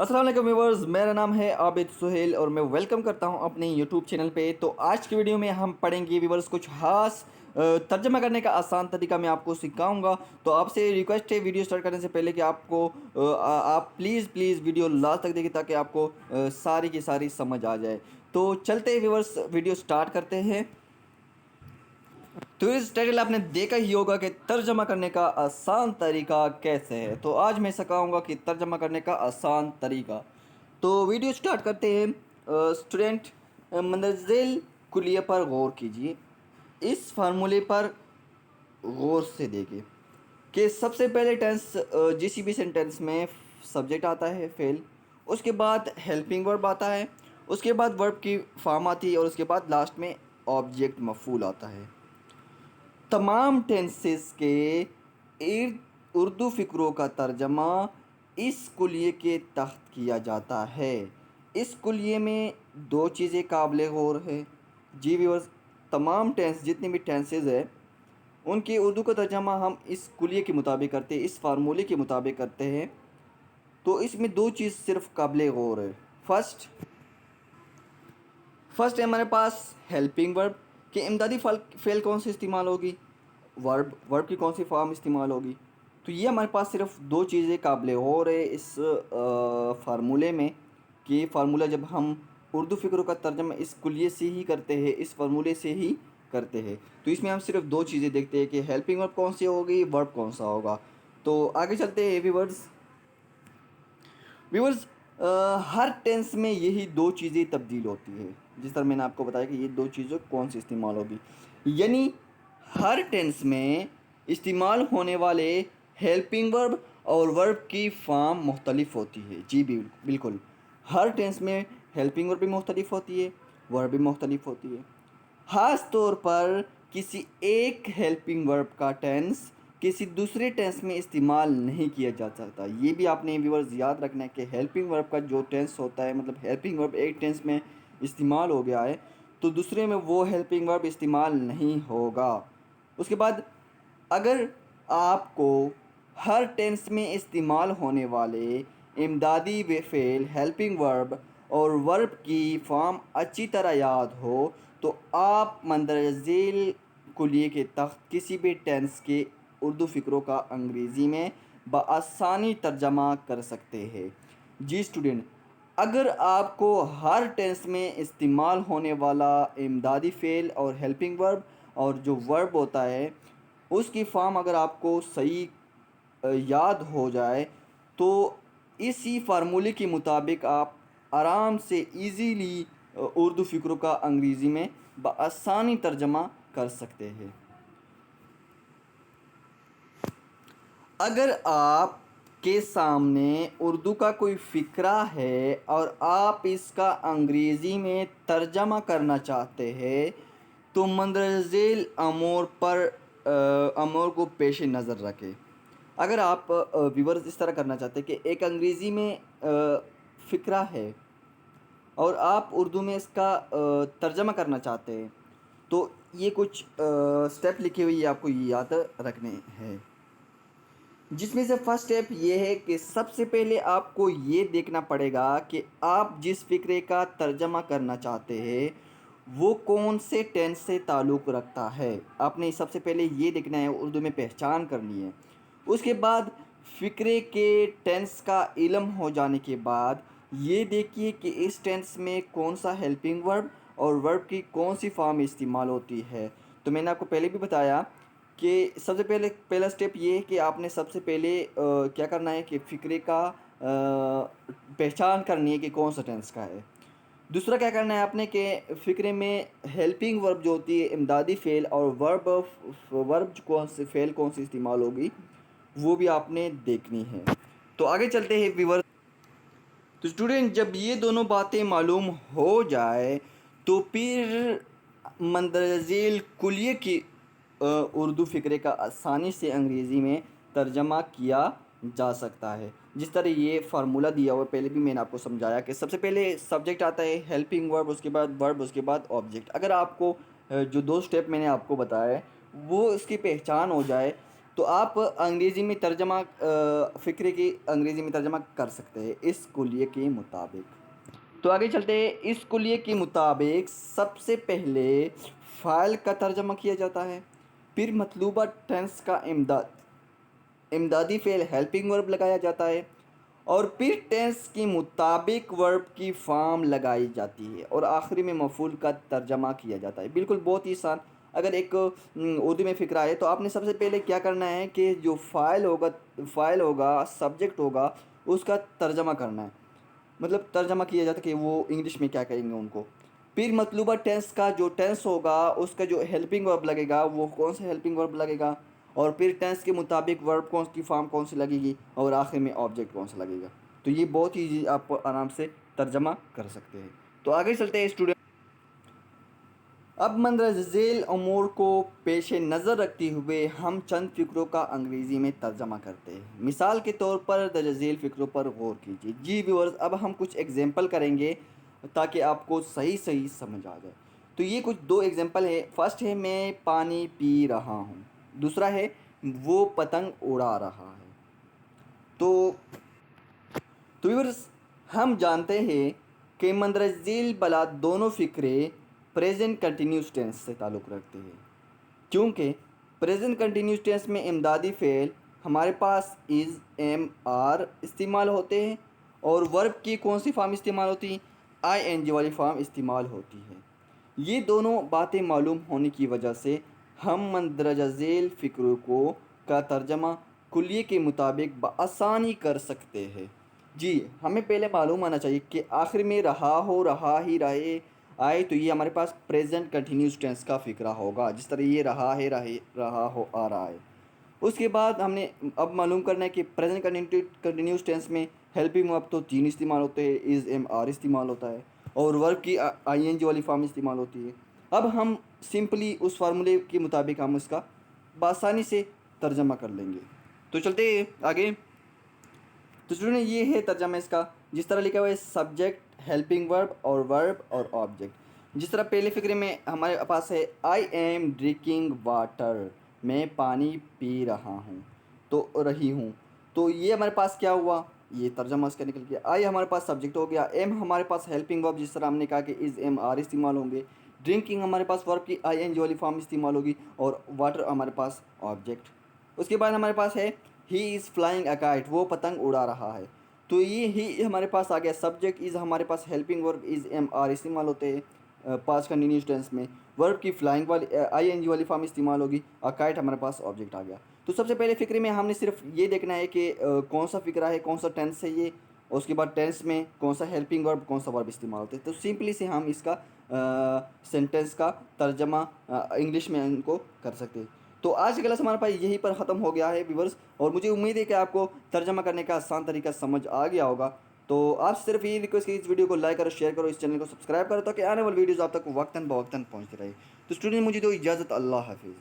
अस्सलाम वालेकुम व्यूअर्स, मेरा नाम है आबिद सुहेल और मैं वेलकम करता हूं अपने यूट्यूब चैनल पे। तो आज की वीडियो में हम पढ़ेंगे व्यूअर्स कुछ खास तर्जमा करने का आसान तरीका मैं आपको सिखाऊंगा। तो आपसे रिक्वेस्ट है वीडियो स्टार्ट करने से पहले कि आप प्लीज़ वीडियो लास्ट तक देखिए ताकि आपको सारी की सारी समझ आ जाए। तो चलते व्यूअर्स वीडियो स्टार्ट करते हैं। तो इस टाइटल आपने देखा ही होगा कि तर्जमा करने का आसान तरीका कैसे है। तो आज मैं सिखाऊंगा कि तर्जमा करने का आसान तरीका। तो वीडियो स्टार्ट करते हैं। स्टूडेंट, मंदरज़ेल कुलिया पर गौर कीजिए। इस फार्मूले पर गौर से देखिए कि सबसे पहले टेंस जीसीबी सेंटेंस में सब्जेक्ट आता है फेल, उसके बाद हेल्पिंग वर्ब आता है, उसके बाद वर्ब की फॉर्म आती है और उसके बाद लास्ट में ऑब्जेक्ट मफूल आता है। तमाम टेंसेस के इर्द उर्दू फ़िक्रों का तर्जमा इस कुलिये के तहत किया जाता है। इस कुलिये में दो चीज़ें काबिल गौर है। जी व्यूअर्स, तमाम टेंस जितने भी टेंसेस है उनके उर्दू का तर्जमा हम इस कुलिये के मुताबिक करते हैं, इस फार्मूले के मुताबिक करते हैं। तो इसमें दो चीज़ सिर्फ काबिल गौर है। फर्स्ट है हमारे पास हेल्पिंग वर्ब कि इमदादी फ़ेल कौन सी इस्तेमाल होगी, वर्ब की कौन सी फॉर्म इस्तेमाल होगी। तो ये हमारे पास सिर्फ दो चीज़ें काबिल गौर है इस फार्मूले में कि फार्मूला जब हम उर्दू फ़िक्रों का तर्जमा इस कुलिये से ही करते हैं, इस फार्मूले से ही करते हैं। तो इसमें हम सिर्फ दो चीज़ें देखते हैं कि हेल्पिंग वर्ब कौन सी होगी, वर्ब कौन सा होगा। तो आगे चलते हैं व्यूअर्स। व्यूअर्स, हर टेंस में यही दो चीज़ें तब्दील होती है। जिस तरह मैंने आपको बताया कि ये दो चीज़ें कौन सी इस्तेमाल होगी, यानी हर टेंस में इस्तेमाल होने वाले हेल्पिंग वर्ब और वर्ब की फॉर्म मुख्तलिफ होती है। जी बिल्कुल, हर टेंस में हेल्पिंग वर्ब भी मुख्तलिफ होती है, वर्ब भी मुख्तलिफ होती है। ख़ास तौर पर किसी एक हेल्पिंग वर्ब का टेंस किसी दूसरे टेंस में इस्तेमाल नहीं किया जा सकता। ये भी आपने व्यूअर्स याद रखना है कि हेल्पिंग वर्ब का जो टेंस होता है, मतलब हेल्पिंग वर्ब एक टेंस में इस्तेमाल हो गया है तो दूसरे में वो हेल्पिंग वर्ब इस्तेमाल नहीं होगा। उसके बाद अगर आपको हर टेंस में इस्तेमाल होने वाले इमदादी व फ़ेल, हेल्पिंग वर्ब और वर्ब की फॉर्म अच्छी तरह याद हो तो आप मंदरज झेल कुलिये के तहत किसी भी टेंस के उर्दू फ़िक्रों का अंग्रेज़ी में बआसानी तर्जमा कर सकते हैं। जी स्टूडेंट, अगर आपको हर टेंस में इस्तेमाल होने वाला इमदादी फ़ेल और हेल्पिंग वर्ब और जो वर्ब होता है उसकी फॉर्म अगर आपको सही याद हो जाए तो इसी फार्मूले के मुताबिक आप आराम से इजीली उर्दू फ़िक्रों का अंग्रेज़ी में बआसानी तर्जमा कर सकते हैं। अगर आप के सामने उर्दू का कोई फ़िक्रा है और आप इसका अंग्रेज़ी में तर्जमा करना चाहते हैं तो मंदरज झेल अमूर को पेश नज़र रखें। अगर आप व्यूअर्स इस तरह करना चाहते हैं कि एक अंग्रेज़ी में फ़िक्रा है और आप उर्दू में इसका तर्जमा करना चाहते हैं तो ये कुछ स्टेप लिखे हुए आपको ये याद रखने हैं। जिसमें से फर्स्ट स्टेप ये है कि सबसे पहले आपको ये देखना पड़ेगा कि आप जिस फ़िक्रे का तर्जमा करना चाहते हैं वो कौन से टेंस से ताल्लुक़ रखता है। आपने सबसे पहले ये देखना है, उर्दू में पहचान करनी है। उसके बाद फ़िक्रे के टेंस का इल्म हो जाने के बाद ये देखिए कि इस टेंस में कौन सा हेल्पिंग वर्ब और वर्ब की कौन सी फॉर्म इस्तेमाल होती है। तो मैंने आपको पहले भी बताया कि सबसे पहला स्टेप ये है कि आपने सबसे पहले क्या करना है कि फ़िक्रे का पहचान करनी है कि कौन सा टेंस का है। दूसरा क्या करना है आपने कि फ़िक्रे में हेल्पिंग वर्ब जो होती है इमदादी फ़ेल और वर्ब कौन सी इस्तेमाल होगी वो भी आपने देखनी है। तो आगे चलते हैं व्यूअर्स। तो स्टूडेंट, जब ये दोनों बातें मालूम हो जाए तो फिर मंदरज झेल कुलिये की उर्दू फ़िक्रे का आसानी से अंग्रेज़ी में तर्जमा किया जा सकता है। जिस तरह ये फार्मूला दिया हुआ पहले भी मैंने आपको समझाया कि सबसे पहले सब्जेक्ट आता है, हेल्पिंग वर्ब, उसके बाद वर्ब, उसके बाद ऑब्जेक्ट। अगर आपको जो दो स्टेप मैंने आपको बताए वो इसकी पहचान हो जाए तो आप अंग्रेज़ी में तर्जमा फ़िक्रे की अंग्रेज़ी में तर्जमा कर सकते हैं इस कुलिये के मुताबिक। तो आगे चलते हैं। इस कुलिये के मुताबिक सबसे पहले फ़ाइल का तर्जमा किया जाता है, फिर मतलूबा टेंस का इमदादी फ़ेल हेल्पिंग वर्ब लगाया जाता है और फिर टेंस के मुताबिक वर्ब की फॉर्म लगाई जाती है और आखिरी में मफ़ूल का तर्जमा किया जाता है। बिल्कुल बहुत ही आसान। अगर एक उर्दू में फ़िक्रा है तो आपने सबसे पहले क्या करना है कि जो फ़ाइल होगा, सब्जेक्ट होगा, उसका तर्जमा करना है। मतलब तर्जमा किया जाता है कि वो इंग्लिश में क्या कहेंगे उनको। फिर मतलूबा टेंस का जो टेंस होगा उसका जो हेल्पिंग वर्ब लगेगा वो कौन सा हेल्पिंग वर्ब लगेगा और फिर टेंस के मुताबिक वर्ब कौन की फॉर्म कौन सी लगेगी और आखिर में ऑब्जेक्ट कौन सा लगेगा। तो ये बहुत ईजी आप आराम से तर्जमा कर सकते हैं। तो आगे चलते हैं स्टूडेंट। अब मंदरज झेल अमूर को पेश नज़र रखते हुए हम चंद फ़िक्रों का अंग्रेज़ी में तर्जमा करते हैं। मिसाल के तौर पर दर्ज झेल फ़िक्रों पर गौर कीजिए। जी व्यूअर्स, अब हम कुछ एग्जांपल करेंगे ताकि आपको सही सही समझ आ जाए। तो ये कुछ दो एग्जांपल है। फर्स्ट है मैं पानी पी रहा हूँ, दूसरा है वो पतंग उड़ा रहा है। तो व्यूअर्स, हम जानते हैं कि मंदरज झेल बला दोनों फ़िक्रे प्रेजेंट कंटिन्यूस टेंस से ताल्लुक़ रखते हैं, क्योंकि प्रेजेंट कंटिन्यूस टेंस में इमदादी फ़ेल हमारे पास इज़ एम आर इस्तेमाल होते हैं और वर्ब की कौन सी फॉर्म इस्तेमाल होती है, आई एन जी वाली फॉर्म इस्तेमाल होती है। ये दोनों बातें मालूम होने की वजह से हम मंदरजा झेल फ़िक्रों को का तर्जमा कुलिये के मुताबिक बआसानी कर सकते हैं। जी, हमें पहले मालूम आना चाहिए कि आखिर में रहा हो, रहा ही रहे आए, तो ये हमारे पास प्रेजेंट कंटिन्यूस टेंस का फ़िक्रा होगा। जिस तरह ये रहा है, रहा हो, आ रहा है। उसके बाद हमने अब मालूम करना है कि प्रेजेंट कंटिन्यूस टेंस में हेल्पिंग वर्ब तो तीन इस्तेमाल होते हैं, इज़ एम आर इस्तेमाल होता है और वर्ब की आई एन जी वाली फॉर्म इस्तेमाल होती है। अब हम सिंपली उस फार्मूले के मुताबिक हम इसका बआसानी से तर्जमा कर लेंगे। तो चलते हैं आगे। तो स्टूडेंट, ये है तर्जमा इसका। जिस तरह लिखा हुआ है सब्जेक्ट, हेल्पिंग वर्ब और ऑब्जेक्ट। जिस तरह पहले फिक्रे में हमारे पास है आई एम ड्रिंकिंग वाटर, मैं पानी पी रहा हूँ, तो रही हूँ। तो ये हमारे पास क्या हुआ, ये तर्जमा इसका निकल गया। आई हमारे पास सब्जेक्ट हो गया, एम हमारे पास हेल्पिंग वर्ब, जिस तरह हमने कहा कि इज़ एम आर इस्तेमाल होंगे। ड्रिंकिंग हमारे पास वर्ब की आई एन जी वाली फॉर्म इस्तेमाल होगी और वाटर हमारे पास ऑब्जेक्ट। उसके बाद हमारे पास है he is flying a kite, वो पतंग उड़ा रहा है। तो ये ही हमारे पास आ गया। सब्जेक्ट इज़ हमारे पास helping verb is am are इस्तेमाल होते हैं पास्ट कंटिन्यूस टेंस में। वर्ब की फ्लाइंग वाली आई एन जी वाली फॉर्म इस्तेमाल होगी। अ काइट हमारे पास ऑब्जेक्ट आ गया। तो सबसे पहले फ़िक्रे में हमने सिर्फ ये देखना है कि कौन सा फ़िक्रा है, कौन सा टेंस है ये, और उसके बाद टेंस में कौन सा हेल्पिंग वर्ब, कौन सा वर्ब इस्तेमाल होते हैं। तो सिंपली से हम इसका सेंटेंस का तर्जमा इंग्लिश में इनको कर सकते हैं। तो आज का क्लास हमारे पास यहीं पर ख़त्म हो गया है व्यूवर्स, और मुझे उम्मीद है कि आपको तर्जमा करने का आसान तरीका समझ आ गया होगा। तो आप सिर्फ यही रिक्वेस्ट कि इस वीडियो को लाइक करो, शेयर करो, इस चैनल को सब्सक्राइब करो ताकि आने वाली वीडियोज़ आप तक वक्तन बवक्तन पहुँचती रहे। तो स्टूडेंट, मुझे दो इजाज़त। अल्लाह हाफिज़।